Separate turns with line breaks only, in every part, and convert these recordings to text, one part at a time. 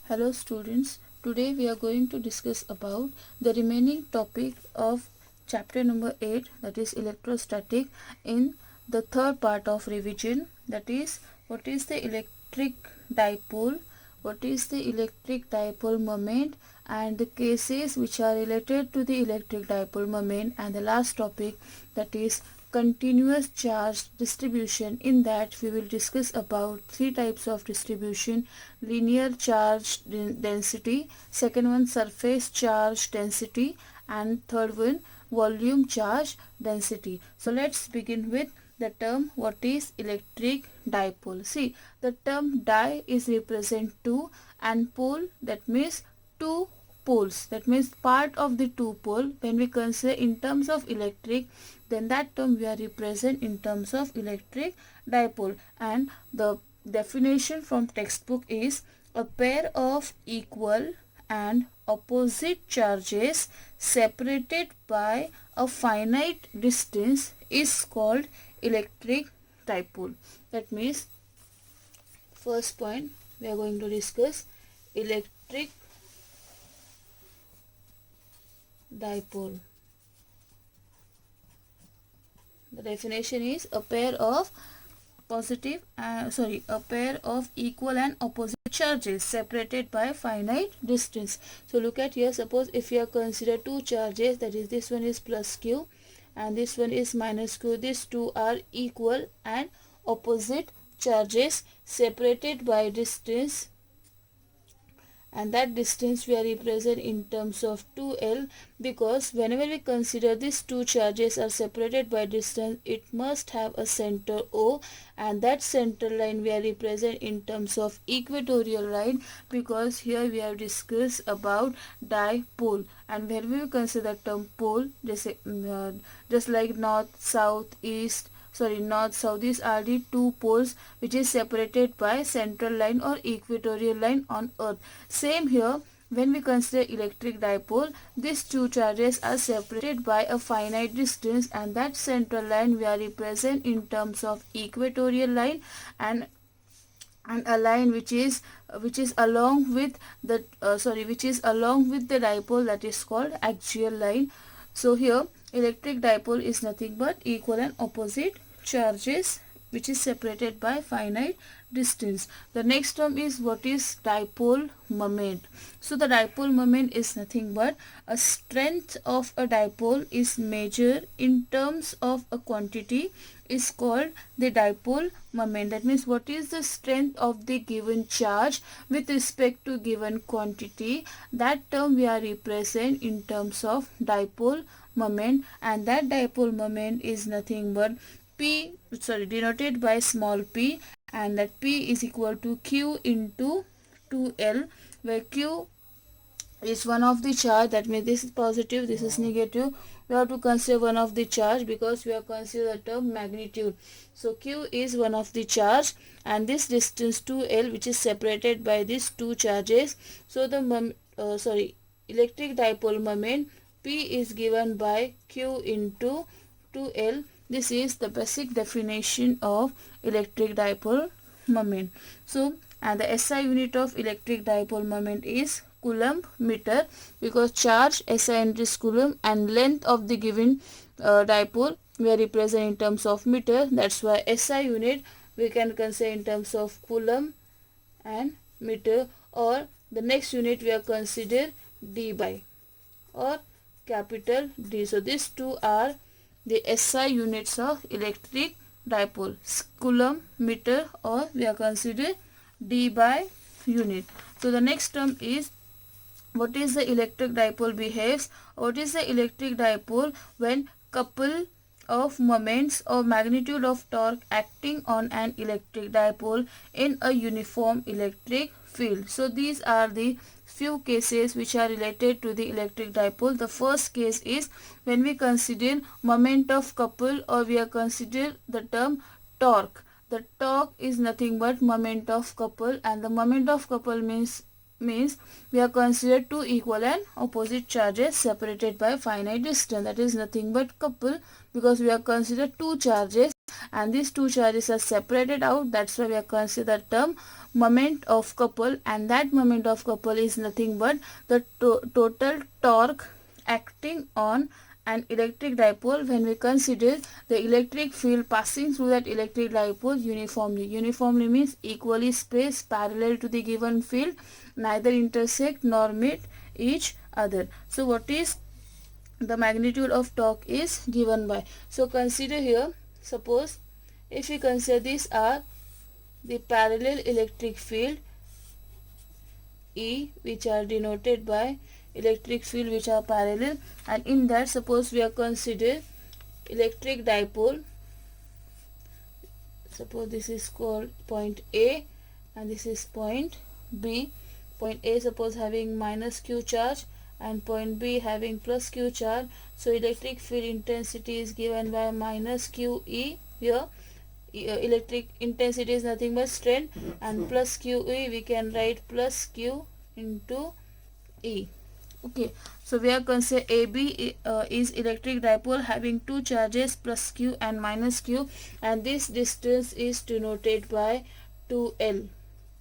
Hello students, today we are going to discuss about the remaining topic of chapter number 8, that is electrostatic, in the third part of revision, that is what is the electric dipole, what is the electric dipole moment, and the cases which are related to the electric dipole moment, and the last topic, that is continuous charge distribution. In that we will discuss about three types of distribution: linear charge density, second one surface charge density, and third one volume charge density. So let's begin with the term what is electric dipole. See, the term di is represent two, and pole, that means two poles, that means part of the two pole. When we consider in terms of electric, then that term we are represent in terms of electric dipole. And the definition from textbook is a pair of equal and opposite charges separated by a finite distance is called electric dipole. That means first point we are going to discuss electric dipole. The definition is a pair of a pair of equal and opposite charges separated by finite distance. So look at here, suppose if you consider two charges, that is this one is plus q and this one is minus q, these two are equal and opposite charges separated by distance, and that distance we are represent in terms of 2L, because whenever we consider these two charges are separated by distance, it must have a center O, and that center line we are represent in terms of equatorial line, because here we have discussed about dipole. And when we consider the term pole, just like north, south, these are the two poles which is separated by central line or equatorial line on earth. Same here, when we consider electric dipole, these two charges are separated by a finite distance, and that central line we are represent in terms of equatorial line, and a line which is along with the dipole, that is called axial line. So here electric dipole is nothing but equal and opposite charges which is separated by finite distance. The next term is what is dipole moment. So the dipole moment is nothing but a strength of a dipole is measured in terms of a quantity is called the dipole moment. That means what is the strength of the given charge with respect to given quantity, that term we are represent in terms of dipole moment, and that dipole moment is nothing but denoted by small p, and that p is equal to q into 2L, where q is one of the charge, that means this is positive, this is negative. We have to consider one of the charge because we have considered the term magnitude. So q is one of the charge, and this distance 2L which is separated by these two charges. So the electric dipole moment P is given by q into 2L. This is the basic definition of electric dipole moment. So, and the SI unit of electric dipole moment is coulomb meter, because charge SI unit is coulomb, and length of the given dipole we are represent in terms of meter. That's why SI unit we can consider in terms of coulomb and meter, or the next unit we are consider D by or capital D. So these two are the SI units of electric dipole, coulomb meter, or we are consider D by unit. So the next term is what is the electric dipole behaves. What is the electric dipole? When couple of moments or magnitude of torque acting on an electric dipole in a uniform electric field. So these are the few cases which are related to the electric dipole. The first case is when we consider moment of couple, or we are consider the term torque. The torque is nothing but moment of couple, and the moment of couple means we are considered two equal and opposite charges separated by finite distance. That is nothing but couple, because we are considered two charges and these two charges are separated out. That's why we are considered the term moment of couple, and that moment of couple is nothing but the total torque acting on an electric dipole when we consider the electric field passing through that electric dipole uniformly. Uniformly means equally spaced parallel to the given field, neither intersect nor meet each other. So what is the magnitude of torque is given by. So consider here, suppose if we consider these are the parallel electric field E, which are denoted by electric field which are parallel, and in that suppose we are consider electric dipole. Suppose this is called point A and this is point B. Point A suppose having minus Q charge and point B having plus Q charge. So electric field intensity is given by minus QE. Here electric intensity is nothing but strength, and plus QE we can write plus Q into E. Okay, so we are consider AB is electric dipole having two charges plus Q and minus Q, and this distance is denoted by 2L.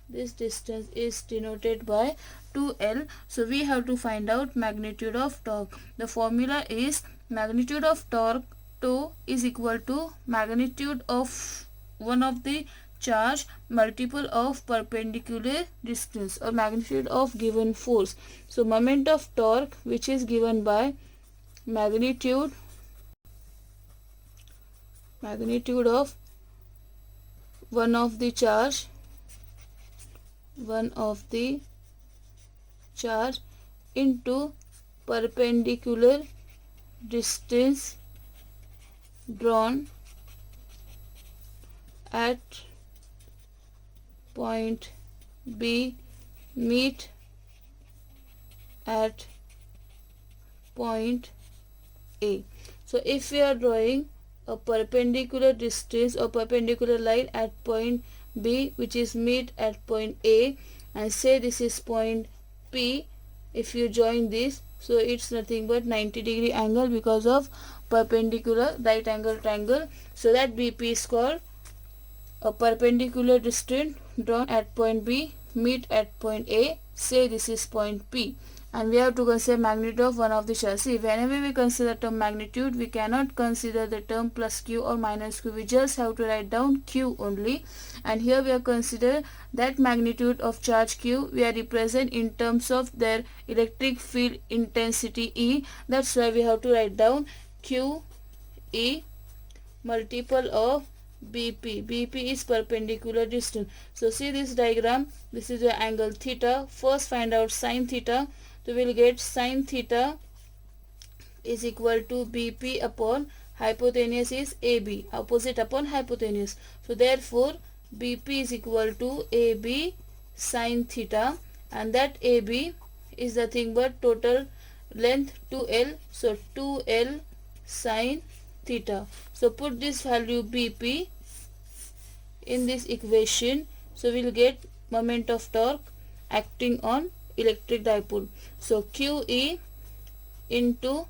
This distance is denoted by 2L. So we have to find out magnitude of torque. The formula is magnitude of torque tau is equal to magnitude of one of the charge multiple of perpendicular distance or magnitude of given force. So moment of torque which is given by magnitude of one of the charge into perpendicular distance drawn at point B meet at point A. So if we are drawing a perpendicular distance or perpendicular line at point B which is meet at point A, and say this is point P, if you join this, so it's nothing but 90-degree angle because of perpendicular right angle triangle. So that BP is called a perpendicular distance drawn at point B meet at point A. Say this is point P, and we have to consider magnitude of one of the charge. See, whenever we consider the term magnitude, we cannot consider the term plus Q or minus Q. We just have to write down Q only, and here we are consider that magnitude of charge Q we are represent in terms of their electric field intensity E. That's why we have to write down Q E multiple of BP. BP is perpendicular distance. So see this diagram, this is the angle theta. First find out sin theta. So we will get sin theta is equal to BP upon hypotenuse is AB, opposite upon hypotenuse. So therefore BP is equal to AB sin theta, and that AB is nothing but total length 2L. So 2L sin theta. So put this value BP in this equation. So we'll get moment of torque acting on electric dipole. So QE into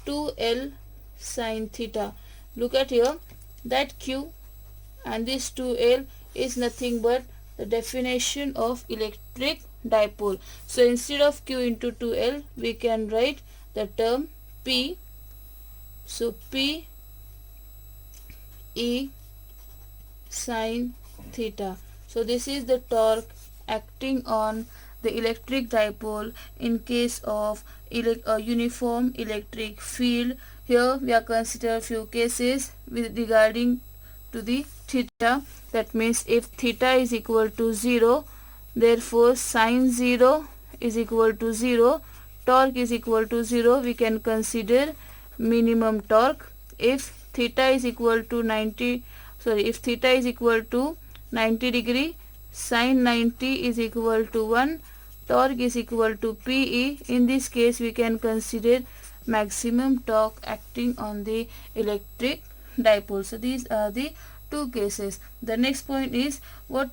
2L sin theta. Look at here, that Q and this 2L is nothing but the definition of electric dipole. So instead of Q into 2L we can write the term P. So P E sin theta. So this is the torque acting on the electric dipole in case of a uniform electric field. Here we are consider a few cases with regarding to the theta. That means if theta is equal to 0, therefore sin 0 is equal to 0, torque is equal to 0, we can consider minimum torque. If theta is equal to 90 degree, sin 90 is equal to 1, torque is equal to PE. In this case we can consider maximum torque acting on the electric dipole. So these are the two cases. The next point is what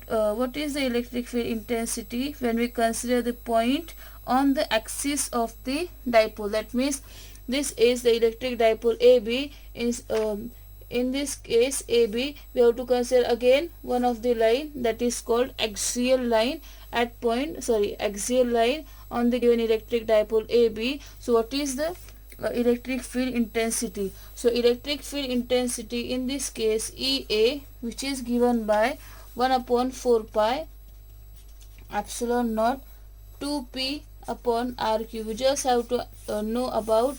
is the electric field intensity when we consider the point on the axis of the dipole. That means this is the electric dipole AB. in this case AB, we have to consider again one of the line that is called axial line at axial line on the given electric dipole AB. So what is the electric field intensity? So electric field intensity in this case EA, which is given by 1 upon 4 pi epsilon naught 2p upon r cube. We just have to know about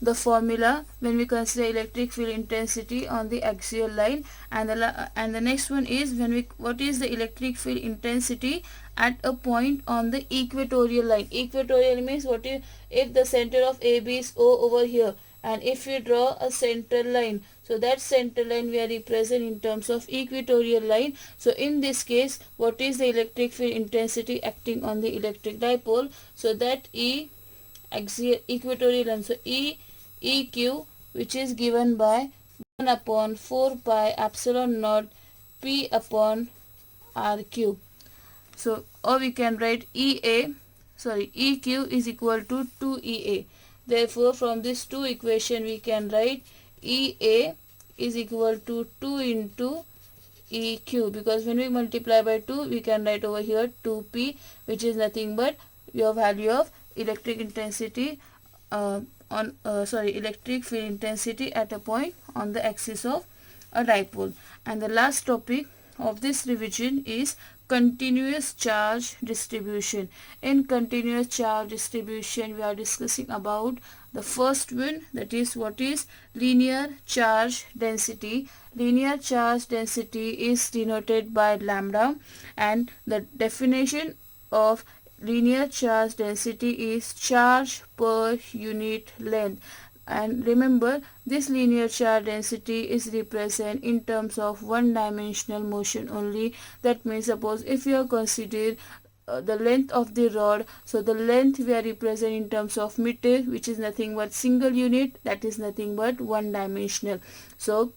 the formula when we consider electric field intensity on the axial line, and the next one is what is the electric field intensity at a point on the equatorial line. Equatorial means what if the center of AB is O over here, and if we draw a central line, so that central line we are represent in terms of equatorial line. So in this case, what is the electric field intensity acting on the electric dipole? So that axial equatorial line, so EQ, which is given by 1 upon 4 pi epsilon naught p upon r cube. So or we can write EQ is equal to 2EA. Therefore from this two equation we can write EA is equal to 2 into EQ, because when we multiply by 2 we can write over here 2P, which is nothing but your value of electric intensity electric field intensity at a point on the axis of a dipole. And the last topic of this revision is continuous charge distribution. In continuous charge distribution, we are discussing about the first one, that is what is linear charge density. Linear charge density is denoted by lambda, and the definition of linear charge density is charge per unit length. And remember, this linear charge density is represented in terms of one dimensional motion only. That means suppose if you are considered the length of the rod, so the length we are represent in terms of meter, which is nothing but single unit, that is nothing but one dimensional. So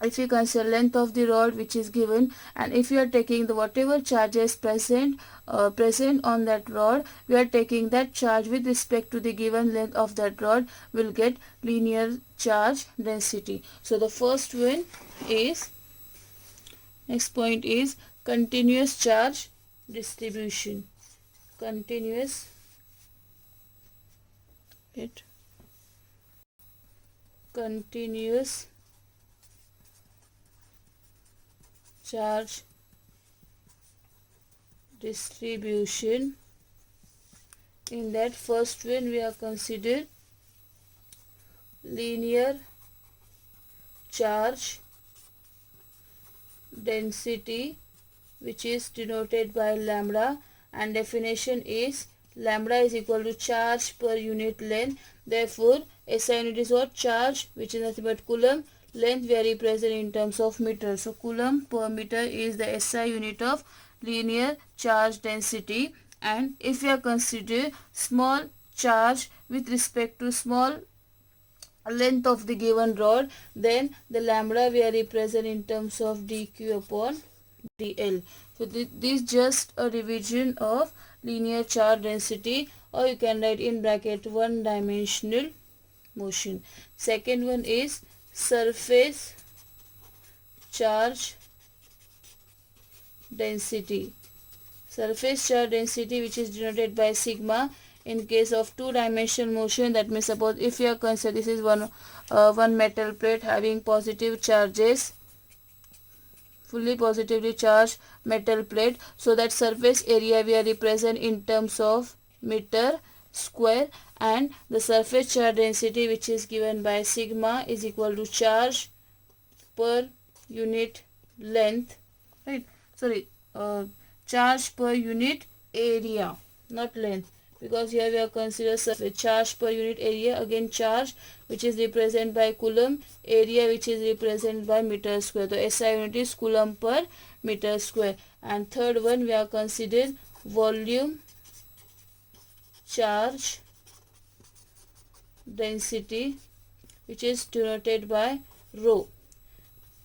if you consider length of the rod which is given, and if you are taking the whatever charges present on that rod, we are taking that charge with respect to the given length of that rod, will get linear charge density. So the first one is, next point is continuous charge distribution. Continuous charge distribution. In that first one we have considered linear charge density, which is denoted by lambda, and definition is lambda is equal to charge per unit length. Therefore SI unit is what? Charge, which is nothing but coulomb. Length we are represented in terms of meter, so coulomb per meter is the SI unit of linear charge density. And if we are consider small charge with respect to small length of the given rod, then the lambda we are represent in terms of dq upon dl. So this is just a revision of linear charge density, or you can write in bracket one dimensional motion. Second one is surface charge density. Surface charge density, which is denoted by sigma in case of two-dimensional motion. That means suppose if you are consider this is one metal plate having positive charges, fully positively charged metal plate, so that surface area we are represent in terms of meter square, and the surface charge density, which is given by sigma, is equal to charge per unit length, right? Charge per unit area, not length, because here we have considered surface charge per unit area, again charge which is represented by coulomb, area which is represented by meter square. So SI unit is coulomb per meter square. And third one we have considered volume charge density, which is denoted by rho,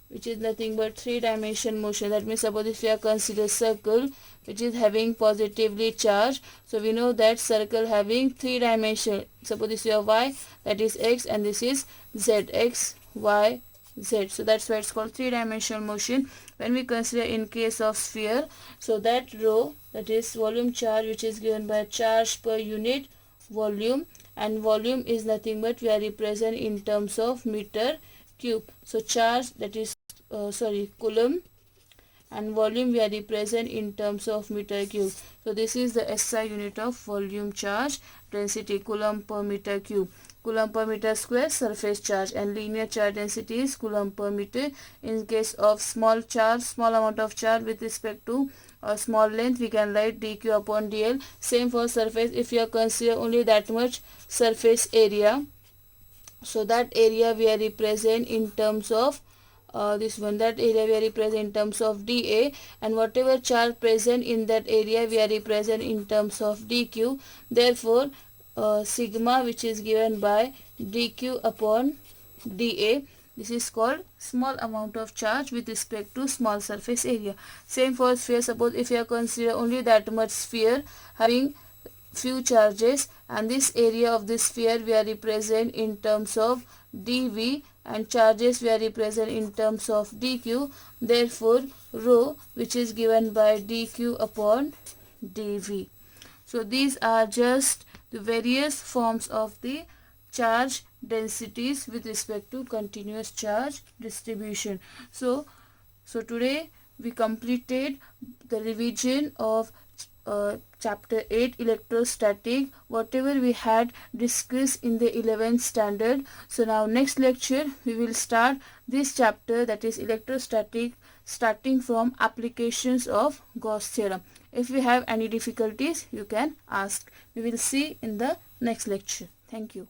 which is nothing but three-dimensional motion. That means suppose if you are consider circle which is having positively charged, so we know that circle having three dimension. Suppose this is your y, that is x, and this is z, x, y, z. So that's why it's called three-dimensional motion when we consider in case of sphere. So that rho, that is volume charge, which is given by charge per unit volume, and volume is nothing but we are represent in terms of meter cube. So charge, that is coulomb, and volume we are represent in terms of meter cube. So this is the SI unit of volume charge density, coulomb per meter cube. Coulomb per meter square surface charge, and linear charge density is coulomb per meter. In case of small charge, small amount of charge with respect to a small length, we can write dq upon dl. Same for surface. If you consider only that much surface area, so that area we are represent in terms of that area we are represent in terms of dA, and whatever charge present in that area we are represent in terms of dq. Therefore sigma, which is given by dq upon dA, this is called small amount of charge with respect to small surface area. Same for sphere. Suppose if you are consider only that much sphere having few charges, and this area of this sphere we are represent in terms of dV, and charges we are represent in terms of dq. Therefore rho, which is given by dq upon dV. So these are just the various forms of the charge densities with respect to continuous charge distribution. So today we completed the revision of chapter 8 electrostatic, whatever we had discussed in the 11th standard. So now next lecture we will start this chapter, that is electrostatic, starting from applications of Gauss theorem. If you have any difficulties, you can ask. We will see in the next lecture. Thank you.